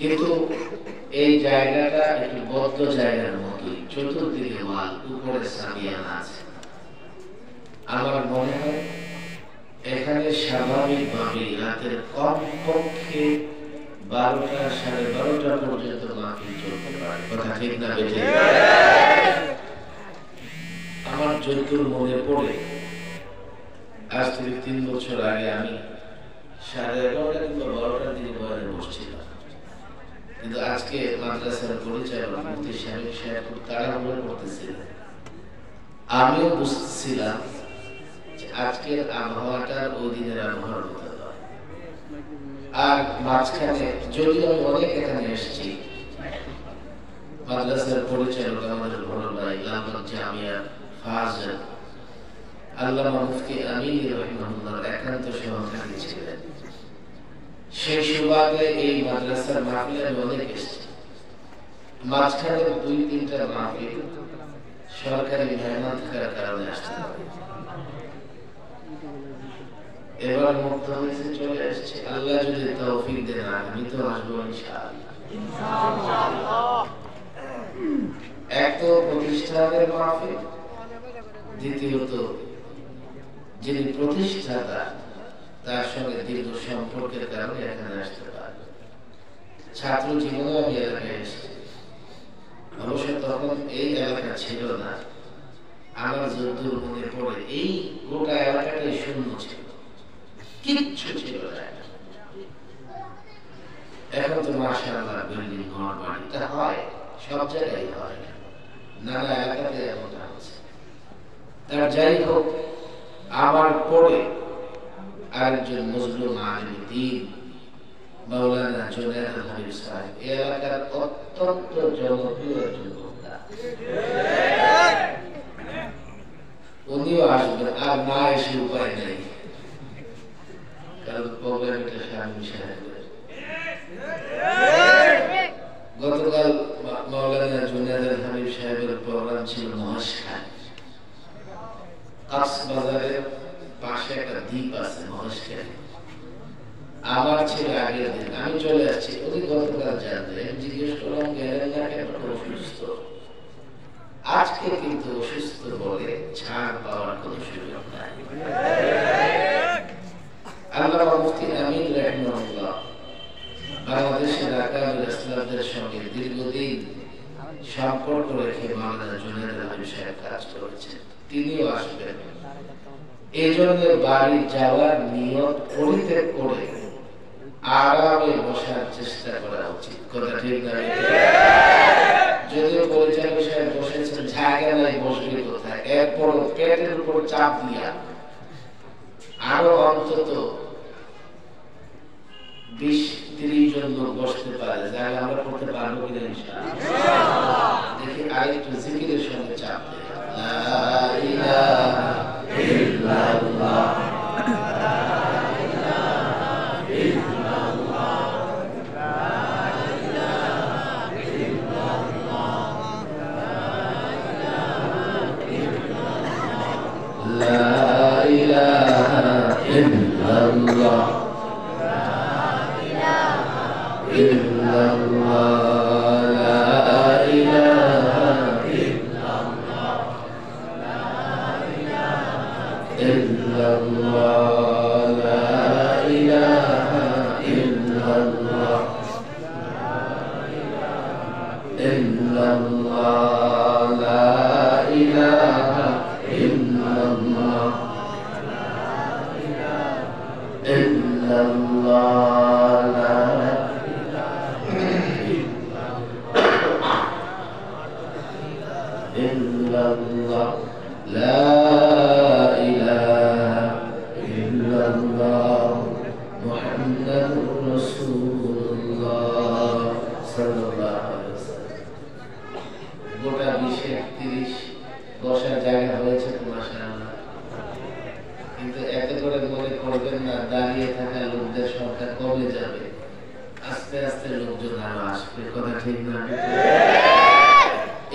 কিন্তু এই জায়গাটা একটু বদ্ধ জায়গার মতোই, চতুর্দিকে ওয়াল, উপরে সামিয়ানা আছে। আমার মনে হয় এখানে স্বাভাবিকভাবে রাতের কমপক্ষে 12টা, 12:30 পর্যন্ত মাহফিল চলতে পারে। কথা ঠিক না বেঠিক? আমার যতদূর মনে পড়ে, আজ থেকে 3 বছর আগে আমি 11:30 কিংবা 12টার দিকে বয়ানে বসছিলাম। কিন্তু আজকে মাদ্রাসার পরিচালক মুফতি শামীম সাহেব খুব তাড়াহুড়ো করতেছিলেন। আমিও বুঝতেছিলাম যে আজকের আবহাওয়াটা ওই দিনের আবহাওয়ার মতো নয়। আর মাঝখানে যদিও আমি অনেক এখানে এসেছি, মাদ্রাসার পরিচালক আমাদের বড় ভাই লালবাগ জামিয়া ফাজিল আল্লামা মুফতি আমিন রাহিমাহুল্লাহর একান্ত সহকারী ছিলেন। সেই সুবাদে এই মাদ্রাসার মাহফিলে আমি অনেক এসেছি। মাঝখানে 2-3টা মাহফিল সরকারি মেহমান থাকার কারণে আসতে পারি। এবার মুক্ত হয়েছে, চলে এসেছে। আল্লাহ যদি তৌফিক দেন আমি তো আসবো ইনশাআল্লাহ। এক তো প্রতিষ্ঠানের মাহফিল, দ্বিতীয়ত যিনি প্রতিষ্ঠাতা তার সঙ্গে দীর্ঘ সম্পর্কের কারণে এখানে আসতে পারে। ছাত্র জীবনে আমি এলাকায় এসেছি, অবশ্য তখন এই এলাকা ছিল না। আমার যতদূর মনে পড়ে এই গোটা এলাকাটাই শূন্য ছিল, কিচ্ছু ছিল না। এখন তো মাশাআল্লাহ বিল্ডিং, ঘর বাড়ি তা হয়, সব জায়গায় হয়, নানা এলাকাতে এমন আছে। তার যাই হোক, আমার পরে আরেকজন মজলুম আলিম দ্বীন মাওলানা জুনায়েদ হাবিব সাহেব এই এলাকার অত্যন্ত জনপ্রিয় একজন বক্তা। উনিও আসবেন, আর না এসে উপায় নেই, কারণ প্রোগ্রামটা শামীম সাহেবের। গতকাল মাওলানা জুনায়েদ হাবিব সাহেবের প্রোগ্রাম ছিল মহাশখালী। কক্সবাজারের পাশে একটা দ্বীপ আছে মহাশখালী। আমার ছিল আগের দিন, আমি চলে আসছি। উনি গতকাল জানলেন, জিজ্ঞেস করলাম গেলেন না কেন? অসুস্থ। আজকে কিন্তু অসুস্থ বলে ছাড় পাওয়ার কোন সুযোগ নাই। আল্লামা মুফতি আমিন রাহিমাহুল্লাহ বাংলাদেশের আকাবির ইসলামদের সঙ্গে দীর্ঘদিন সম্পর্ক রেখে মাওলানা জুনায়েদ হাবিব সাহেব কাজ করেছেন। তিনিও আসবেন। এই জন্য বাড়ি যাওয়ার নিয়ত পরিত্যাগ করে আরামে বসার চেষ্টা করা উচিত। কথা ঠিক না? যদিও পরিচালক সাহেব বসেছেন, জায়গা নাই, বসবে কোথায়? এরপর পেটের উপর চাপ দিয়া আরো অন্তত 20-30 জন লোক বসতে পারে, জায়গা আমরা করতে পারবো কিনা ইনশাআল্লাহ। দেখি আরেকটু জিকিরের সঙ্গে চাপ দেয়। লা ইলাহা ইল্লাল্লাহ, গোটা 20-30 বসার জায়গা হয়েছে তো মাশাআল্লাহ। কিন্তু এত করে মনে করবেন না দাঁড়িয়ে থাকা লোকদের সংখ্যা কমে যাবে, আস্তে আস্তে লোকজন আরো আসবে। কথা ঠিক না?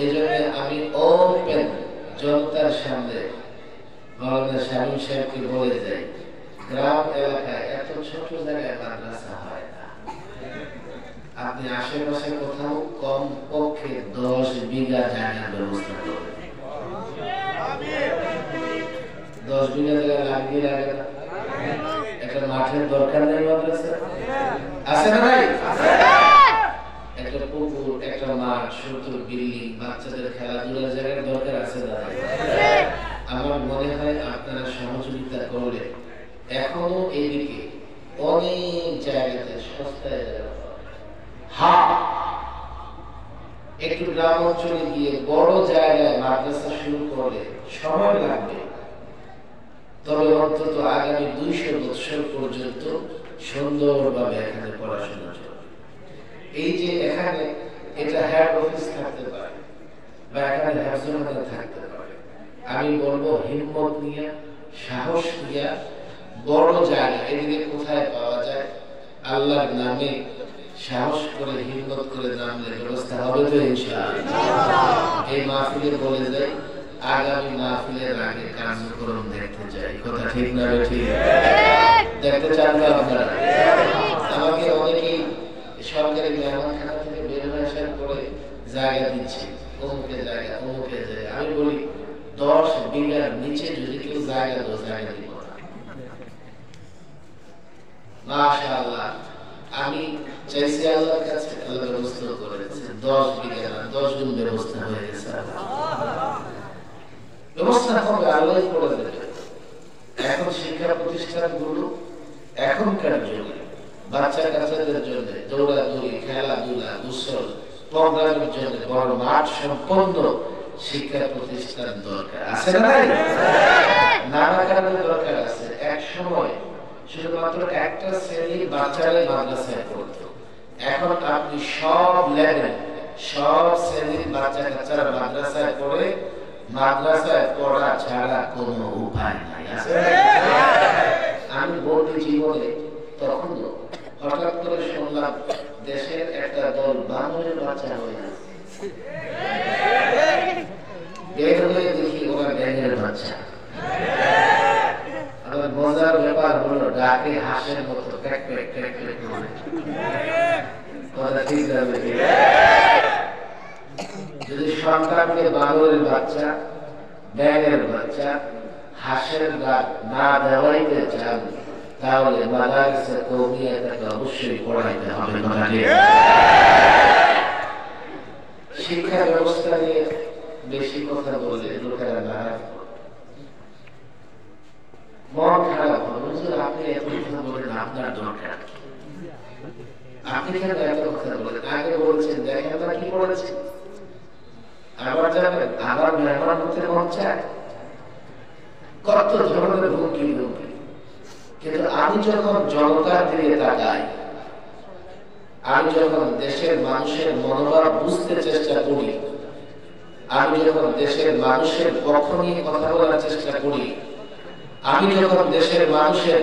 এই জন্য আমি ওপেন জনতার সামনে মাওলানা শামীম সাহেবকে বলে যাই, গ্রাম এলাকায় এত ছোট জায়গায় মাদ্রাসা হয় না। আপনি আশেপাশে কোথাও কম পক্ষে 10 বিঘা জায়গার ব্যবস্থা করবেন। 10 বিঘা জায়গা লাগিয়ে লাগে না, একটা মাঠের দরকার নেই মাদ্রাসা আছে না ভাই? একটা পুকুর, একটা মাঠ, সুন্দর বিল্ডিং, বাচ্চাদের খেলাধুলার জায়গার দরকার আছে না? আমার মনে হয় আপনারা সহযোগিতা করলে এখনো এদিকে অনেক জায়গাতে সস্তায় জায়গা পাওয়া যায়। হ্যাঁ, একটু গ্রাম অঞ্চলে গিয়ে বড় জায়গায় মাদ্রাসা শুরু করলে সময় লাগবে, তবে অন্তত আগামী 200 বছর পর্যন্ত সুন্দরভাবে এখানে পড়াশোনা চলবে। এই যে এখানে এটা হেড অফিস থাকতে পারে বা এখানে হেফজখানা থাকতে পারে, আমি বলবো হিম্মত নিয়ে, সাহস নিয়ে বড় জায়গা এদিকে কোথায় পাওয়া যায়, আল্লাহর নামে সাহস করে হিম্মত করে নামলে ব্যবস্থা হবে তো ইনশাআল্লাহ। এই মাহফিলে বলে যাই, আগামী মাহফিলের আগে কার্যক্রম দেখতে চাই। কথা ঠিক না ঠিক? দেখতে চান তো আপনারা? আমাকে অনেকেই সরকারি মেহমানখানা থেকে বের হয়ে আসার পরে জায়গা দিচ্ছে, অমুকে জায়গা অমুকে জায়গা। আমি বলি 10 বিঘার নিচে যদি কেউ জায়গা দো, জায়গা দিব না। মাশাআল্লাহ, আমি চাইছি আল্লাহর কাছে, আল্লাহ ব্যবস্থা করেছে। 10 বিঘা না, 10 গুণ ব্যবস্থা হয়ে গেছে। ব্যবস্থা হবে, আল্লাহ করে দেবে। এখন শিক্ষা প্রতিষ্ঠানগুলো এখনকার যুগে বাচ্চা কাচ্চাদের জন্য দৌড়াদৌড়ি, খেলাধুলা, গোসল, প্রোগ্রামের জন্য বড় মাঠ সম্পন্ন শিক্ষা প্রতিষ্ঠান দরকার আছে না? নানা কারণে দরকার আছে। এক সময় শুধুমাত্র একটা শ্রেণীর বাচ্চারাই মাদ্রাসায় পড়তো, এখন আপনি সব লেভেল, সব শ্রেণীর বাচ্চা কাচ্চারা মাদ্রাসায় পড়ে, মাদ্রাসায় পড়া ছাড়া কোনো উপায় নাই। আমি বলতে জীবনে তখন হঠাৎ করে শুনলাম দেশের একটা দল বানরের বাচ্চা হয়ে আছে, বের হয়ে দেখি ওরা ব্যাঙের বাচ্চা। আবার মজার ব্যাপার হলো ডাকে হাঁসের মতো প্যাক প্যাক প্যাক প্যাক করে। কথা ঠিক যাবে? যদি সন্তানকে বানরের বাচ্চা, ব্যাঙের বাচ্চা, হাঁসের গাছ না দেওয়াইতে চান, তাহলে মাদ্রাসা কওমিয়া তাকে অবশ্যই পড়াইতে হবে। শিক্ষা ব্যবস্থা নিয়ে বেশি কথা বলে লোকেরা নারাজ, মন খারাপ হবে। আপনি এত কথা বলেন, আপনার দরকার কি? আপনি কেন এত কথা বলেন? আগে বলছেন দেখেন আমরা কি করেছি, আবার যাবেন, আবার মেহমান হতে মন চায়, কত ধরনের হুমকি হুমকি। কিন্তু আমি যখন জনতার দিকে তাকাই, আমি যখন দেশের মানুষের মনোভাব বুঝতে চেষ্টা করি, আমি যখন দেশের মানুষের পক্ষ নিয়ে কথা বলার চেষ্টা করি, আমি যখন দেশের মানুষের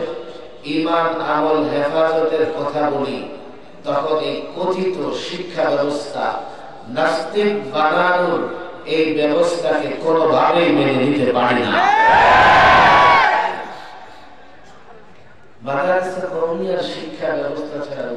ঈমান আমল হেফাজতের কথা বলি, তখন এই কথিত শিক্ষা ব্যবস্থা নাস্তিক বানানোর এই ব্যবস্থাকে কোনোভাবেই মেনে নিতে পারি না। মাদ্রাসা কওমিয়ার শিক্ষা ব্যবস্থা ছাড়া